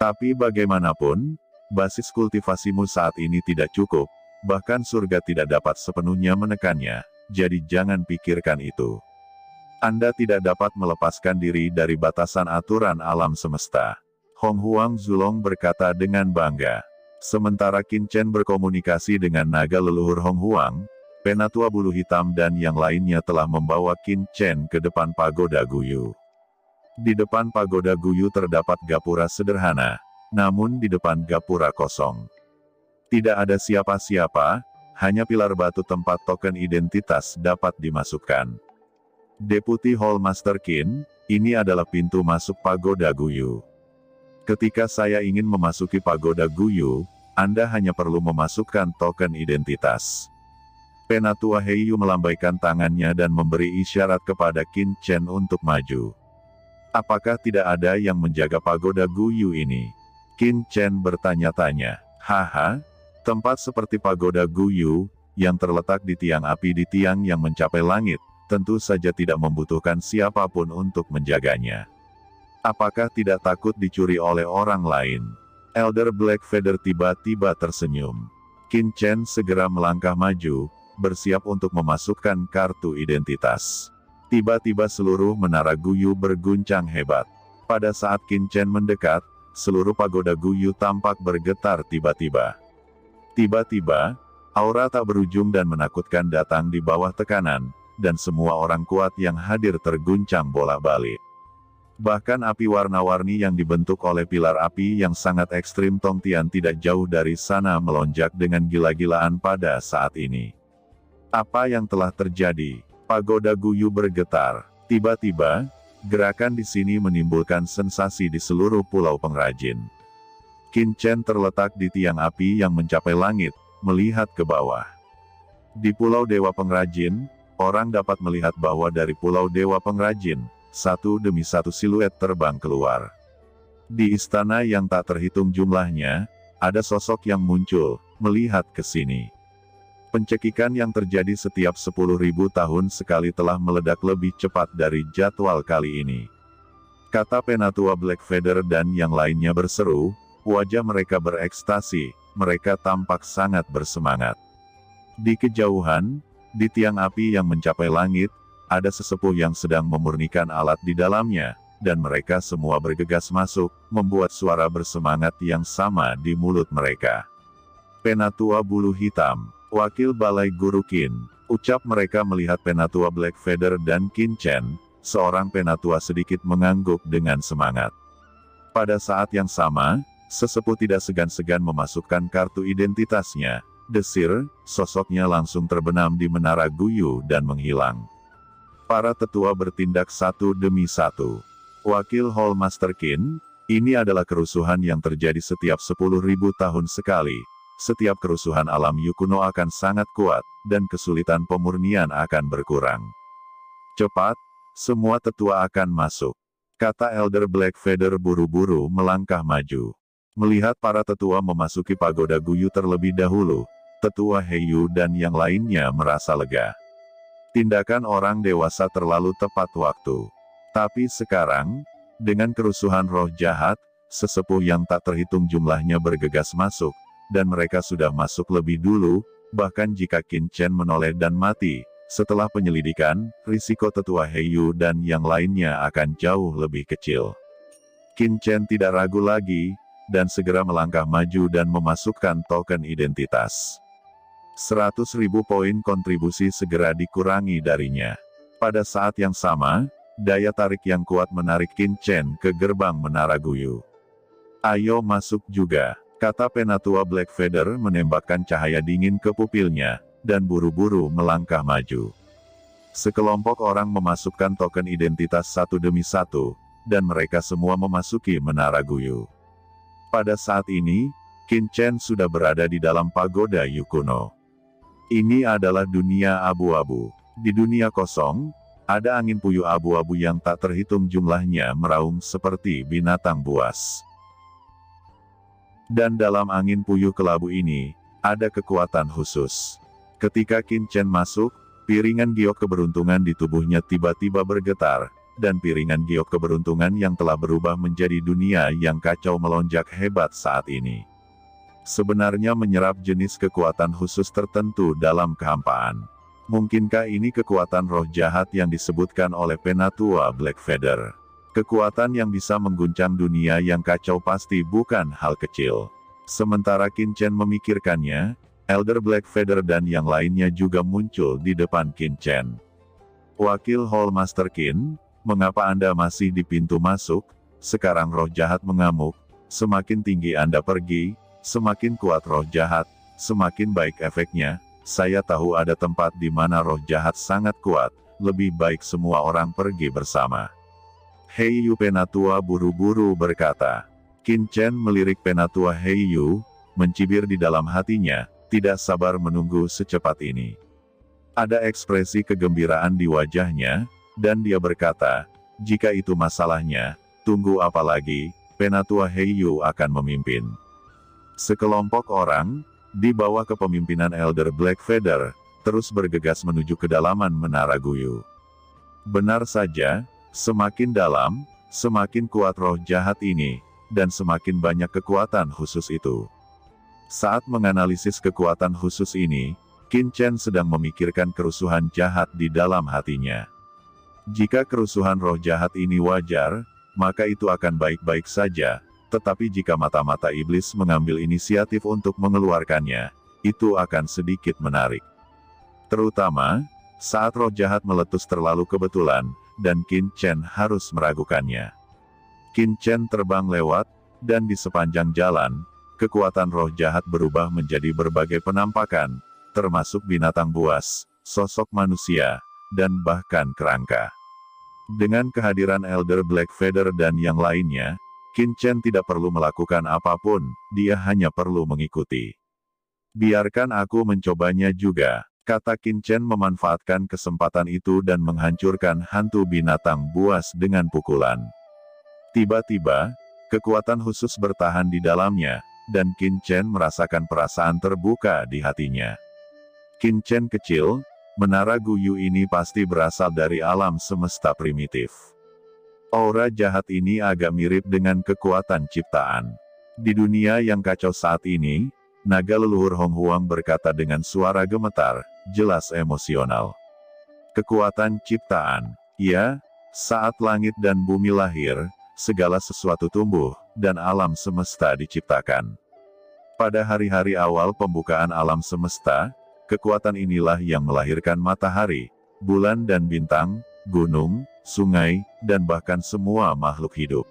Tapi bagaimanapun, basis kultivasimu saat ini tidak cukup, bahkan surga tidak dapat sepenuhnya menekannya, jadi jangan pikirkan itu. Anda tidak dapat melepaskan diri dari batasan aturan alam semesta. Hong Huang Zulong berkata dengan bangga. Sementara Qin Chen berkomunikasi dengan naga leluhur Hong Huang, Penatua Bulu Hitam dan yang lainnya telah membawa Qin Chen ke depan pagoda Guyu. Di depan pagoda Guyu terdapat gapura sederhana, namun di depan gapura kosong. Tidak ada siapa-siapa, hanya pilar batu tempat token identitas dapat dimasukkan. Deputi Hall Master Qin, ini adalah pintu masuk pagoda Guyu. Ketika saya ingin memasuki pagoda Guyu, Anda hanya perlu memasukkan token identitas. Penatua Heiyu melambaikan tangannya dan memberi isyarat kepada Qin Chen untuk maju. Apakah tidak ada yang menjaga pagoda Guyu ini? Qin Chen bertanya-tanya. Haha, tempat seperti pagoda Guyu, yang terletak di tiang api di tiang yang mencapai langit, tentu saja tidak membutuhkan siapapun untuk menjaganya. Apakah tidak takut dicuri oleh orang lain? Elder Blackfeather tiba-tiba tersenyum. Qin Chen segera melangkah maju, bersiap untuk memasukkan kartu identitas. Tiba-tiba seluruh menara Guyu berguncang hebat. Pada saat Qin Chen mendekat, seluruh pagoda Guyu tampak bergetar tiba-tiba. Tiba-tiba, aura tak berujung dan menakutkan datang di bawah tekanan, dan semua orang kuat yang hadir terguncang bolak-balik. Bahkan api warna-warni yang dibentuk oleh pilar api yang sangat ekstrim Tongtian tidak jauh dari sana melonjak dengan gila-gilaan pada saat ini. Apa yang telah terjadi? Pagoda Guyu bergetar. Tiba-tiba, gerakan di sini menimbulkan sensasi di seluruh pulau pengrajin. Qin Chen terletak di tiang api yang mencapai langit, melihat ke bawah. Di Pulau Dewa Pengrajin, orang dapat melihat bahwa dari Pulau Dewa Pengrajin, satu demi satu siluet terbang keluar. Di istana yang tak terhitung jumlahnya, ada sosok yang muncul, melihat ke sini. Pencekikan yang terjadi setiap 10.000 tahun sekali telah meledak lebih cepat dari jadwal kali ini. Kata Penatua Blackfeather dan yang lainnya berseru, wajah mereka berekstasi, mereka tampak sangat bersemangat. Di kejauhan, di tiang api yang mencapai langit, ada sesepuh yang sedang memurnikan alat di dalamnya, dan mereka semua bergegas masuk, membuat suara bersemangat yang sama di mulut mereka. Penatua Bulu Hitam, Wakil Balai Guru Qin, ucap mereka melihat Penatua Blackfeather dan Qin Chen, seorang penatua sedikit mengangguk dengan semangat. Pada saat yang sama, sesepuh tidak segan-segan memasukkan kartu identitasnya, desir, sosoknya langsung terbenam di menara Guyu dan menghilang. Para tetua bertindak satu demi satu. Wakil Hall Master Qin, ini adalah kerusuhan yang terjadi setiap 10.000 tahun sekali. Setiap kerusuhan alam Yukuno akan sangat kuat, dan kesulitan pemurnian akan berkurang. Cepat, semua tetua akan masuk. Kata Elder Blackfeather buru-buru melangkah maju. Melihat para tetua memasuki pagoda Guyu terlebih dahulu, tetua Heiyu dan yang lainnya merasa lega. Tindakan orang dewasa terlalu tepat waktu. Tapi sekarang, dengan kerusuhan roh jahat, sesepuh yang tak terhitung jumlahnya bergegas masuk, dan mereka sudah masuk lebih dulu, bahkan jika Qin Chen menoleh dan mati, setelah penyelidikan, risiko tetua Heiyu dan yang lainnya akan jauh lebih kecil. Qin Chen tidak ragu lagi, dan segera melangkah maju dan memasukkan token identitas. 100.000 poin kontribusi segera dikurangi darinya. Pada saat yang sama, daya tarik yang kuat menarik Qin Chen ke gerbang menara Guyu. Ayo masuk juga, kata Penatua Blackfeather menembakkan cahaya dingin ke pupilnya, dan buru-buru melangkah maju. Sekelompok orang memasukkan token identitas satu demi satu, dan mereka semua memasuki menara Guyu. Pada saat ini, Qin Chen sudah berada di dalam pagoda Yukuno. Ini adalah dunia abu-abu. Di dunia kosong, ada angin puyuh abu-abu yang tak terhitung jumlahnya meraung seperti binatang buas. Dan dalam angin puyuh kelabu ini, ada kekuatan khusus. Ketika Qin Chen masuk, piringan giok keberuntungan di tubuhnya tiba-tiba bergetar, dan piringan giok keberuntungan yang telah berubah menjadi dunia yang kacau melonjak hebat saat ini. Sebenarnya menyerap jenis kekuatan khusus tertentu dalam kehampaan. Mungkinkah ini kekuatan roh jahat yang disebutkan oleh Penatua Blackfeather? Kekuatan yang bisa mengguncang dunia yang kacau pasti bukan hal kecil. Sementara Qin Chen memikirkannya, Elder Blackfeather dan yang lainnya juga muncul di depan Qin Chen. Wakil Hall Master Qin, mengapa Anda masih di pintu masuk? Sekarang roh jahat mengamuk, semakin tinggi Anda pergi, semakin kuat roh jahat, semakin baik efeknya. Saya tahu ada tempat di mana roh jahat sangat kuat, lebih baik semua orang pergi bersama. Heiyu Penatua buru-buru berkata. Qin Chen melirik Penatua Heiyu, mencibir di dalam hatinya, tidak sabar menunggu secepat ini. Ada ekspresi kegembiraan di wajahnya, dan dia berkata, jika itu masalahnya, tunggu apa lagi, Penatua Heiyu akan memimpin. Sekelompok orang, di bawah kepemimpinan Elder Blackfeather, terus bergegas menuju kedalaman Menara Guyu. Benar saja, semakin dalam, semakin kuat roh jahat ini, dan semakin banyak kekuatan khusus itu. Saat menganalisis kekuatan khusus ini, Qin Chen sedang memikirkan kerusuhan jahat di dalam hatinya. Jika kerusuhan roh jahat ini wajar, maka itu akan baik-baik saja. Tetapi jika mata-mata iblis mengambil inisiatif untuk mengeluarkannya, itu akan sedikit menarik. Terutama, saat roh jahat meletus terlalu kebetulan, dan Qin Chen harus meragukannya. Qin Chen terbang lewat, dan di sepanjang jalan, kekuatan roh jahat berubah menjadi berbagai penampakan, termasuk binatang buas, sosok manusia, dan bahkan kerangka. Dengan kehadiran Elder Blackfeather dan yang lainnya, Qin Chen tidak perlu melakukan apapun, dia hanya perlu mengikuti. Biarkan aku mencobanya juga, kata Qin Chen memanfaatkan kesempatan itu dan menghancurkan hantu binatang buas dengan pukulan. Tiba-tiba, kekuatan khusus bertahan di dalamnya, dan Qin Chen merasakan perasaan terbuka di hatinya. Qin Chen kecil, Menara Guyu ini pasti berasal dari alam semesta primitif. Aura jahat ini agak mirip dengan kekuatan ciptaan. Di dunia yang kacau saat ini, naga leluhur Hong Huang berkata dengan suara gemetar, jelas emosional. Kekuatan ciptaan, ya, saat langit dan bumi lahir, segala sesuatu tumbuh, dan alam semesta diciptakan. Pada hari-hari awal pembukaan alam semesta, kekuatan inilah yang melahirkan matahari, bulan dan bintang, gunung, sungai, dan bahkan semua makhluk hidup.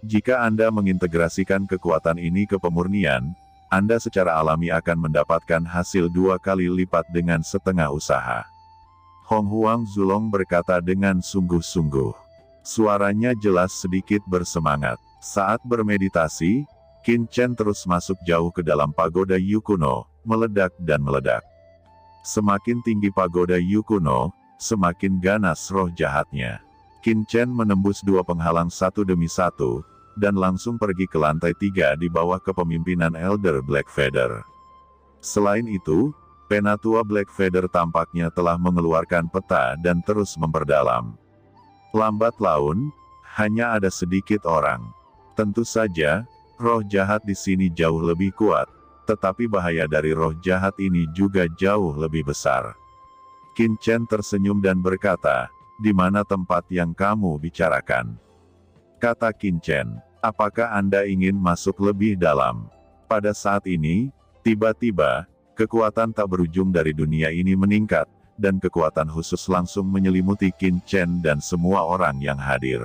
Jika Anda mengintegrasikan kekuatan ini ke pemurnian, Anda secara alami akan mendapatkan hasil 2 kali lipat dengan setengah usaha. Hong Huang Zulong berkata dengan sungguh-sungguh. Suaranya jelas sedikit bersemangat. Saat bermeditasi, Qin Chen terus masuk jauh ke dalam pagoda Yu kuno, meledak dan meledak. Semakin tinggi pagoda Yu kuno, semakin ganas roh jahatnya. Qin Chen menembus 2 penghalang satu demi satu, dan langsung pergi ke lantai 3 di bawah kepemimpinan Elder Blackfeather. Selain itu, Penatua Blackfeather tampaknya telah mengeluarkan peta dan terus memperdalam. Lambat laun, hanya ada sedikit orang. Tentu saja, roh jahat di sini jauh lebih kuat, tetapi bahaya dari roh jahat ini juga jauh lebih besar. Qin Chen tersenyum dan berkata, di mana tempat yang kamu bicarakan? Kata Qin Chen, apakah Anda ingin masuk lebih dalam? Pada saat ini, tiba-tiba, kekuatan tak berujung dari dunia ini meningkat, dan kekuatan khusus langsung menyelimuti Qin Chen dan semua orang yang hadir.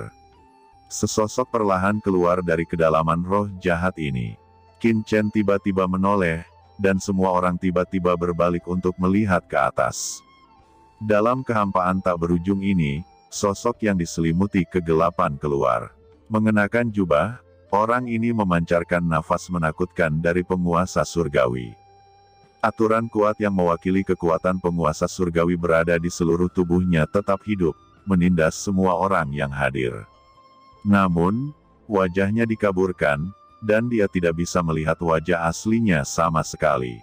Sesosok perlahan keluar dari kedalaman roh jahat ini. Qin Chen tiba-tiba menoleh, dan semua orang tiba-tiba berbalik untuk melihat ke atas. Dalam kehampaan tak berujung ini, sosok yang diselimuti kegelapan keluar. Mengenakan jubah, orang ini memancarkan nafas menakutkan dari penguasa surgawi. Aturan kuat yang mewakili kekuatan penguasa surgawi berada di seluruh tubuhnya tetap hidup, menindas semua orang yang hadir. Namun, wajahnya dikaburkan, dan dia tidak bisa melihat wajah aslinya sama sekali.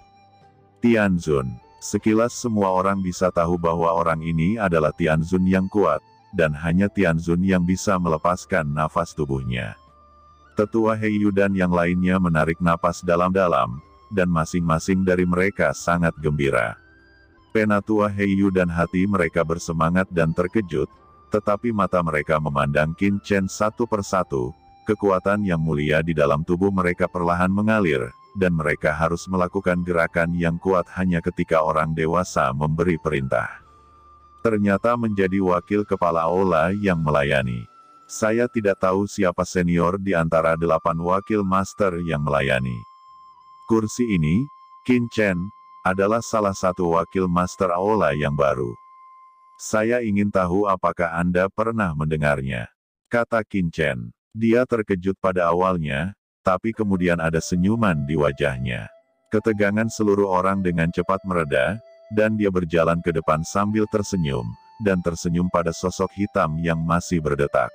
Tianzun. Sekilas semua orang bisa tahu bahwa orang ini adalah Tianzun yang kuat, dan hanya Tianzun yang bisa melepaskan nafas tubuhnya. Tetua Heiyu dan yang lainnya menarik napas dalam-dalam, dan masing-masing dari mereka sangat gembira. Penatua Heiyu dan hati mereka bersemangat dan terkejut, tetapi mata mereka memandang Qin Chen satu persatu, kekuatan yang mulia di dalam tubuh mereka perlahan mengalir, dan mereka harus melakukan gerakan yang kuat hanya ketika orang dewasa memberi perintah. Ternyata menjadi wakil kepala aula yang melayani. Saya tidak tahu siapa senior di antara 8 wakil master yang melayani. Kursi ini, Qin Chen, adalah salah satu wakil master aula yang baru. Saya ingin tahu apakah Anda pernah mendengarnya, kata Qin Chen. Dia terkejut pada awalnya, tapi kemudian ada senyuman di wajahnya. Ketegangan seluruh orang dengan cepat mereda, dan dia berjalan ke depan sambil tersenyum, dan tersenyum pada sosok hitam yang masih berdetak.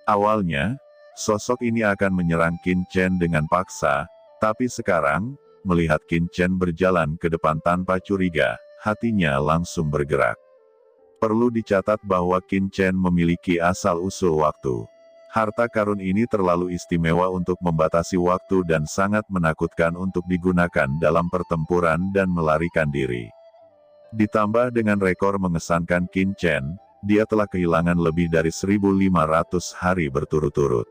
Awalnya, sosok ini akan menyerang Qin Chen dengan paksa, tapi sekarang, melihat Qin Chen berjalan ke depan tanpa curiga, hatinya langsung bergerak. Perlu dicatat bahwa Qin Chen memiliki asal-usul waktu. Harta karun ini terlalu istimewa untuk membatasi waktu dan sangat menakutkan untuk digunakan dalam pertempuran dan melarikan diri. Ditambah dengan rekor mengesankan Qin Chen, dia telah kehilangan lebih dari 1.500 hari berturut-turut.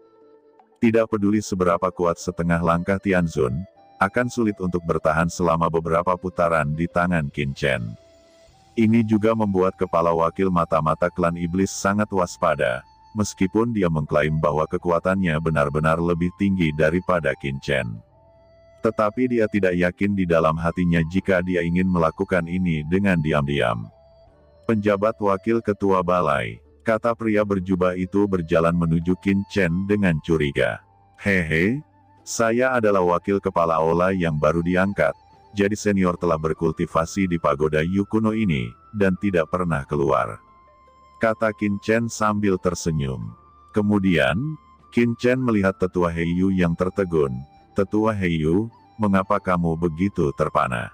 Tidak peduli seberapa kuat setengah langkah Tianzun, akan sulit untuk bertahan selama beberapa putaran di tangan Qin Chen. Ini juga membuat kepala wakil mata-mata klan iblis sangat waspada, meskipun dia mengklaim bahwa kekuatannya benar-benar lebih tinggi daripada Qin Chen. Tetapi dia tidak yakin di dalam hatinya jika dia ingin melakukan ini dengan diam-diam. Penjabat wakil ketua balai, kata pria berjubah itu berjalan menuju Qin Chen dengan curiga. Hehe, saya adalah wakil kepala aula yang baru diangkat, jadi senior telah berkultivasi di pagoda Yu kuno ini, dan tidak pernah keluar, kata Qin Chen sambil tersenyum. Kemudian, Qin Chen melihat Tetua Heiyu yang tertegun. Tetua Heiyu, mengapa kamu begitu terpana?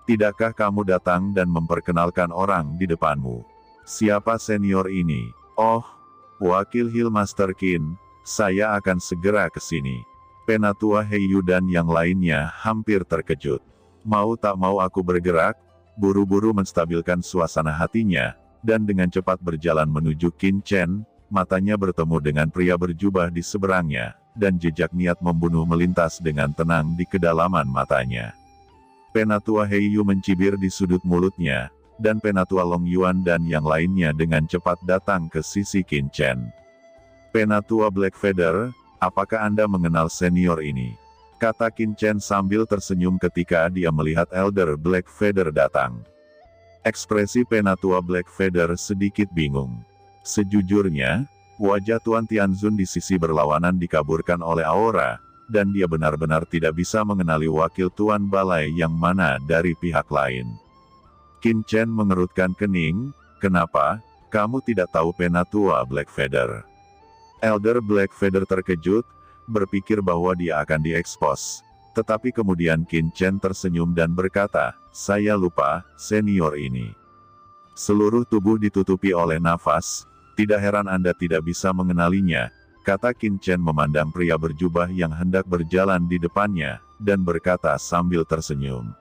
Tidakkah kamu datang dan memperkenalkan orang di depanmu? Siapa senior ini? Oh, wakil Hill Master Qin, saya akan segera ke sini. Penatua Heiyu dan yang lainnya hampir terkejut. Mau tak mau aku bergerak, buru-buru menstabilkan suasana hatinya, dan dengan cepat berjalan menuju Qin Chen, matanya bertemu dengan pria berjubah di seberangnya, dan jejak niat membunuh melintas dengan tenang di kedalaman matanya. Penatua Heiyu mencibir di sudut mulutnya, dan Penatua Long Yuan dan yang lainnya dengan cepat datang ke sisi Qin Chen. Penatua Black Feather, apakah Anda mengenal senior ini? Kata Qin Chen sambil tersenyum ketika dia melihat Elder Black Feather datang. Ekspresi Penatua Black Feather sedikit bingung. Sejujurnya, wajah Tuan Tianzun di sisi berlawanan dikaburkan oleh aura, dan dia benar-benar tidak bisa mengenali wakil Tuan Balai yang mana dari pihak lain. Qin Chen mengerutkan kening, kenapa, kamu tidak tahu Penatua Black Feather? Elder Black Feather terkejut, berpikir bahwa dia akan diekspos. Tetapi kemudian Qin Chen tersenyum dan berkata, saya lupa, senior ini. Seluruh tubuh ditutupi oleh nafas, tidak heran Anda tidak bisa mengenalinya, kata Qin Chen memandang pria berjubah yang hendak berjalan di depannya, dan berkata sambil tersenyum.